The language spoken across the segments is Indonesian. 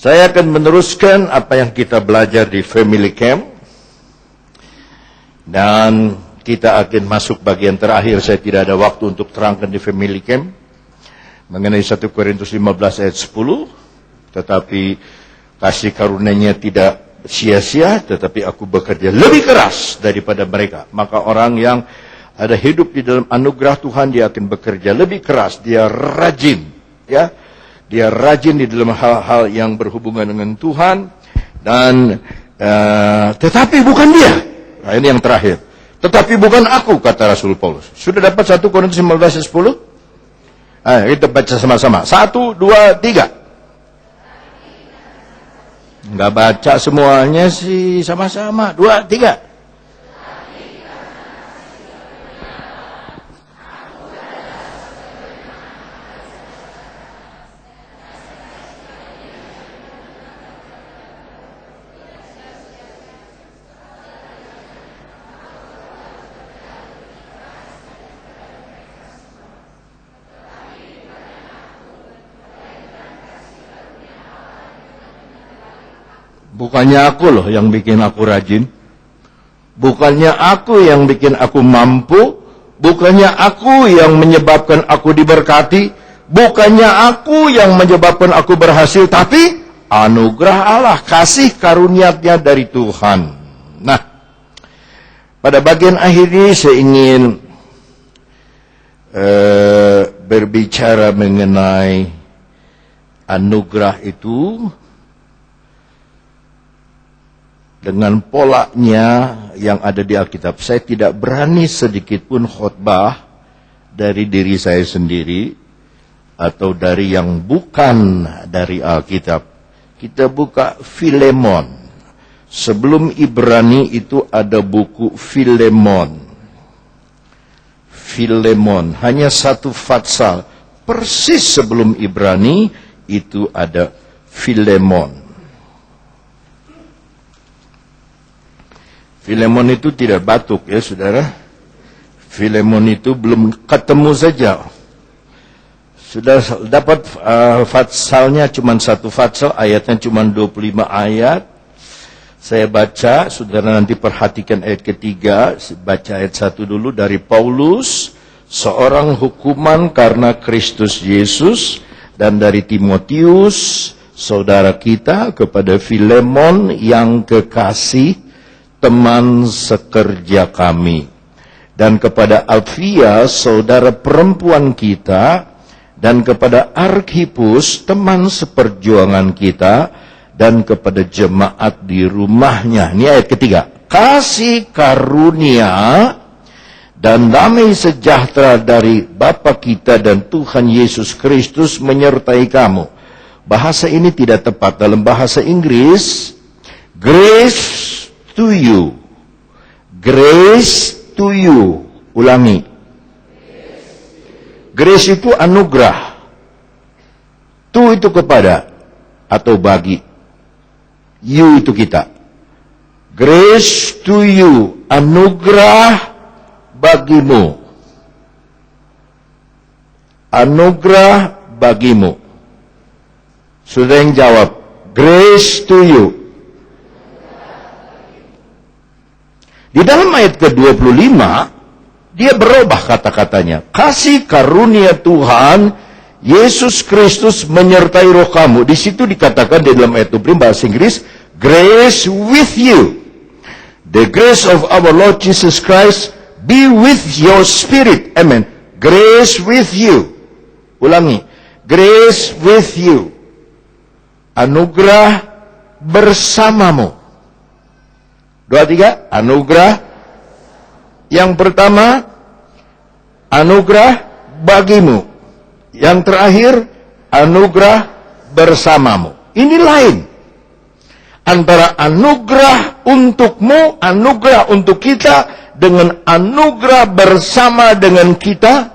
Saya akan meneruskan apa yang kita belajar di Family Camp. Dan kita akan masuk bagian terakhir. Saya tidak ada waktu untuk terangkan di Family Camp mengenai 1 Korintus 15 ayat 10. Tetapi kasih karunia-Nya tidak sia-sia, tetapi aku bekerja lebih keras daripada mereka. Maka orang yang ada hidup di dalam anugerah Tuhan, dia akan bekerja lebih keras. Dia rajin, ya. Dia rajin di dalam hal-hal yang berhubungan dengan Tuhan. Dan tetapi bukan dia. Nah, ini yang terakhir. Tetapi bukan aku, kata Rasul Paulus. Sudah dapat 1 Korintus 15 ayat 10? Ayo kita baca sama-sama. 1, 2, 3. Enggak baca semuanya sih sama-sama. 2, 3. Bukannya aku loh yang bikin aku rajin. Bukannya aku yang bikin aku mampu. Bukannya aku yang menyebabkan aku diberkati. Bukannya aku yang menyebabkan aku berhasil. Tapi anugerah Allah, kasih karunia-Nya dari Tuhan. Nah, pada bagian akhir ini saya ingin berbicara mengenai anugerah itu dengan polanya yang ada di Alkitab. Saya tidak berani sedikit pun khotbah dari diri saya sendiri atau dari yang bukan dari Alkitab. Kita buka Filemon. Sebelum Ibrani itu ada buku Filemon. Filemon, hanya satu fatsal. Persis sebelum Ibrani itu ada Filemon. Filemon itu tidak batuk ya saudara. Filemon itu belum ketemu saja. Sudah dapat fatsalnya cuma satu fatsal, ayatnya cuma 25 ayat. Saya baca, saudara nanti perhatikan ayat ketiga. Baca ayat 1 dulu dari Paulus. Seorang hukuman karena Kristus Yesus. Dan dari Timotius, saudara kita, kepada Filemon yang kekasih, teman sekerja kami, dan kepada Alfia, saudara perempuan kita, dan kepada Arkhipus, teman seperjuangan kita, dan kepada jemaat di rumahnya. Ini ayat ketiga. Kasih karunia dan damai sejahtera dari Bapa kita dan Tuhan Yesus Kristus menyertai kamu. Bahasa ini tidak tepat. Dalam bahasa Inggris, grace to you. Grace to you. Ulangi. Grace itu anugerah. To itu kepada atau bagi. You itu kita. Grace to you. Anugerah bagimu. Anugerah bagimu. Sudah yang jawab. Grace to you. Di dalam ayat ke-25, dia berubah kata-katanya. Kasih karunia Tuhan, Yesus Kristus menyertai roh kamu. Di situ dikatakan di dalam ayat 25 bahasa Inggris, grace with you. The grace of our Lord Jesus Christ be with your spirit. Amen. Grace with you. Ulangi. Grace with you. Anugerah bersamamu. 2, 3, anugerah. Yang pertama, anugerah bagimu. Yang terakhir, anugerah bersamamu. Ini lain. Antara anugerah untukmu, anugerah untuk kita, dengan anugerah bersama dengan kita,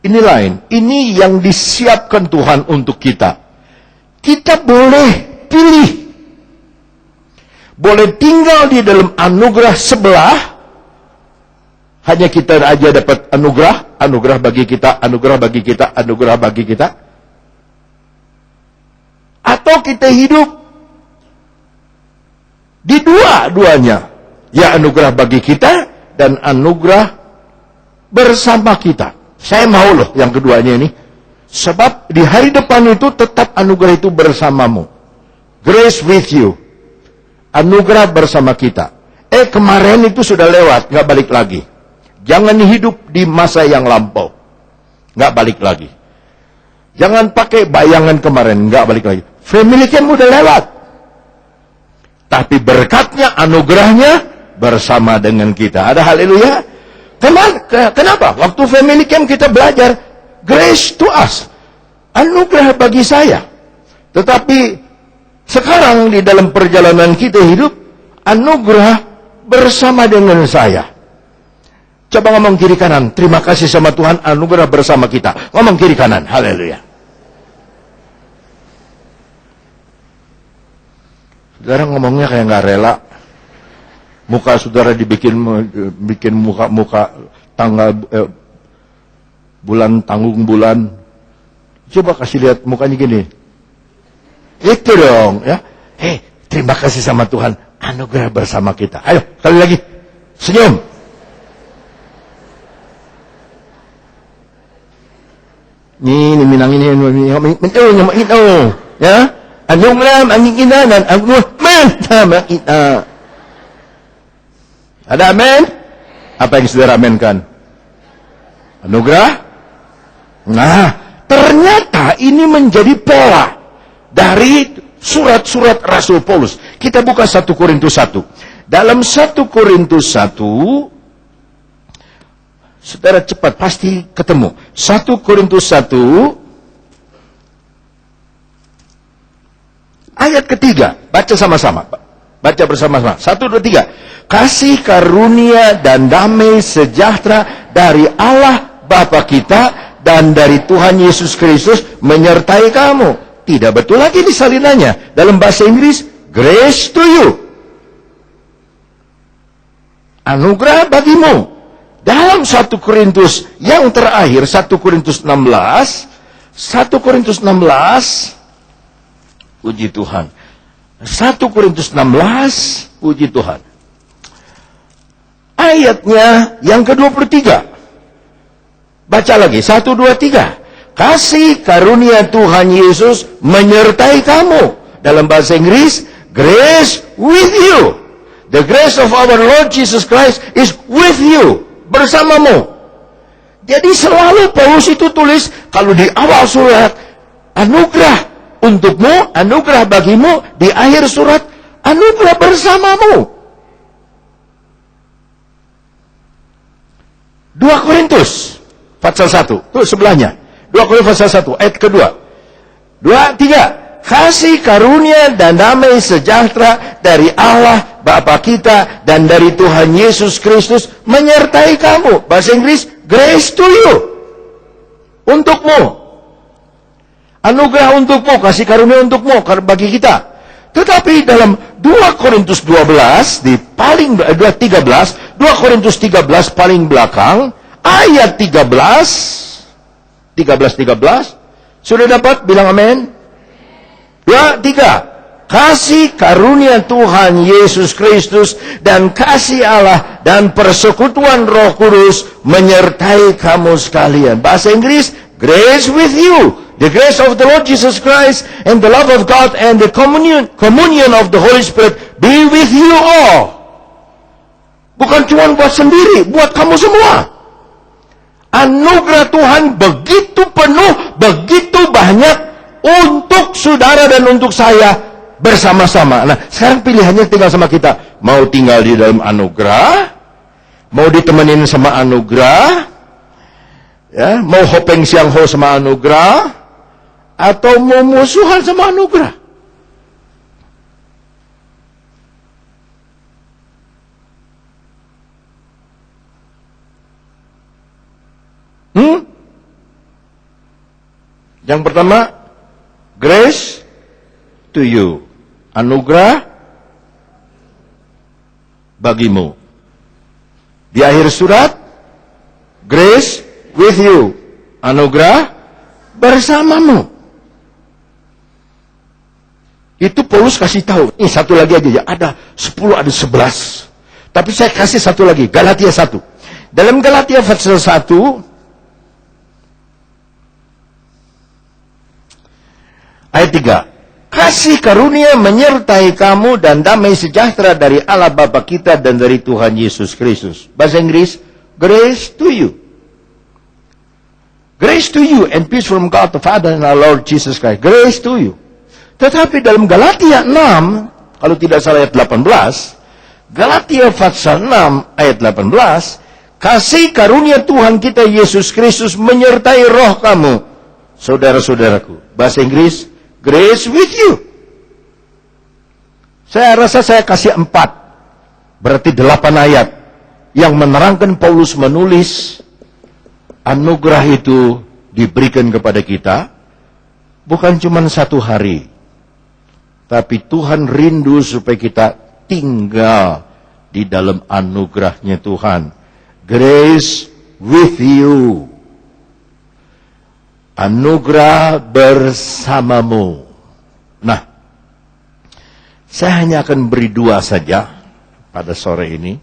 ini lain. Ini yang disiapkan Tuhan untuk kita. Kita boleh pilih. Boleh tinggal di dalam anugerah sebelah, hanya kita aja dapat anugerah, anugerah bagi kita, anugerah bagi kita, anugerah bagi kita. atau kita hidup di dua-duanya. Ya, anugerah bagi kita dan anugerah bersama kita. Saya mau loh yang keduanya ini. Sebab di hari depan itu tetap anugerah itu bersamamu. Grace with you. Anugerah bersama kita. Kemarin itu sudah lewat, nggak balik lagi. Jangan hidup di masa yang lampau. Nggak balik lagi. Jangan pakai bayangan kemarin, nggak balik lagi. Family camp udah lewat. Tapi berkatnya, anugerahnya bersama dengan kita. Ada haleluya. Kenapa? Waktu family camp kita belajar grace to us. Anugerah bagi saya. Tetapi sekarang di dalam perjalanan kita hidup, anugerah bersama dengan saya. Coba ngomong kiri kanan. Terima kasih sama Tuhan, anugerah bersama kita. Ngomong kiri kanan. Haleluya. Saudara ngomongnya kayak nggak rela. Muka saudara bikin muka tanggal bulan tanggung bulan. Coba kasih lihat mukanya gini. Itu dong, ya. Terima kasih sama Tuhan, anugerah bersama kita. Ayo, sekali lagi. Senyum. Ini minang ini, ya. Anugerah angin dan anugerah kita. Ada amin? Apa yang saudara aminkan? Anugerah? Nah, ternyata ini menjadi pola dari surat-surat Rasul Paulus. Kita buka 1 Korintus 1. Dalam 1 Korintus 1, saudara cepat pasti ketemu. 1 Korintus 1, ayat ketiga. Baca sama-sama. Baca bersama-sama. 1, 2, 3. Kasih karunia dan damai sejahtera dari Allah Bapa kita dan dari Tuhan Yesus Kristus menyertai kamu. Tidak betul lagi disalinannya. Dalam bahasa Inggris, grace to you. Anugerah bagimu. Dalam 1 Korintus yang terakhir, 1 Korintus 16, 1 Korintus 16, puji Tuhan. 1 Korintus 16, puji Tuhan. Ayatnya yang ke-23. Baca lagi, 1, 2, 3. Kasih karunia Tuhan Yesus menyertai kamu. Dalam bahasa Inggris, grace with you. The grace of our Lord Jesus Christ is with you. Bersamamu. Jadi selalu Paulus itu tulis, kalau di awal surat, anugerah untukmu, anugerah bagimu. Di akhir surat, anugerah bersamamu. 2 Korintus pasal 1, itu sebelahnya. 2 Korintus pasal 1, ayat kedua. 2, 3. Kasih karunia dan damai sejahtera dari Allah Bapa kita dan dari Tuhan Yesus Kristus menyertai kamu. Bahasa Inggris, grace to you. Untukmu. Anugerah untukmu, kasih karunia untukmu, bagi kita. Tetapi dalam 2 Korintus 12, di paling 13, 2 Korintus 13 paling belakang, ayat 13, sudah dapat? Bilang amin. 2, 3. Kasih karunia Tuhan Yesus Kristus dan kasih Allah dan persekutuan Roh Kudus menyertai kamu sekalian. Bahasa Inggris, grace with you. The grace of the Lord Jesus Christ and the love of God and the communion of the Holy Spirit be with you all. Bukan cuma buat sendiri, buat kamu semua. Anugerah Tuhan begitu penuh, begitu banyak untuk saudara dan untuk saya bersama-sama. Nah, sekarang pilihannya tinggal sama kita. Mau tinggal di dalam anugerah, mau ditemenin sama anugerah, ya, mau hopeng siang ho sama anugerah, atau mau musuhan sama anugerah. Yang pertama, grace to you. Anugerah bagimu. Di akhir surat, grace with you. Anugerah bersamamu. Itu Paulus kasih tahu. Ini satu lagi aja ya. Ada 10, ada 11. Tapi saya kasih satu lagi. Galatia 1. Dalam Galatia pasal 1. Ayat 3. Kasih karunia menyertai kamu dan damai sejahtera dari Allah Bapa kita dan dari Tuhan Yesus Kristus. Bahasa Inggris. Grace to you. Grace to you and peace from God the Father and our Lord Jesus Christ. Grace to you. Tetapi dalam Galatia 6, kalau tidak salah ayat 18, Galatia pasal 6 ayat 18, kasih karunia Tuhan kita Yesus Kristus menyertai roh kamu, saudara-saudaraku. Bahasa Inggris, grace with you. Saya rasa saya kasih 4, berarti 8 ayat, yang menerangkan Paulus menulis, anugerah itu diberikan kepada kita, bukan cuma 1 hari, tapi Tuhan rindu supaya kita tinggal di dalam anugerahnya Tuhan. Grace with you. Anugerah bersamamu. Nah, saya hanya akan beri 2 saja pada sore ini.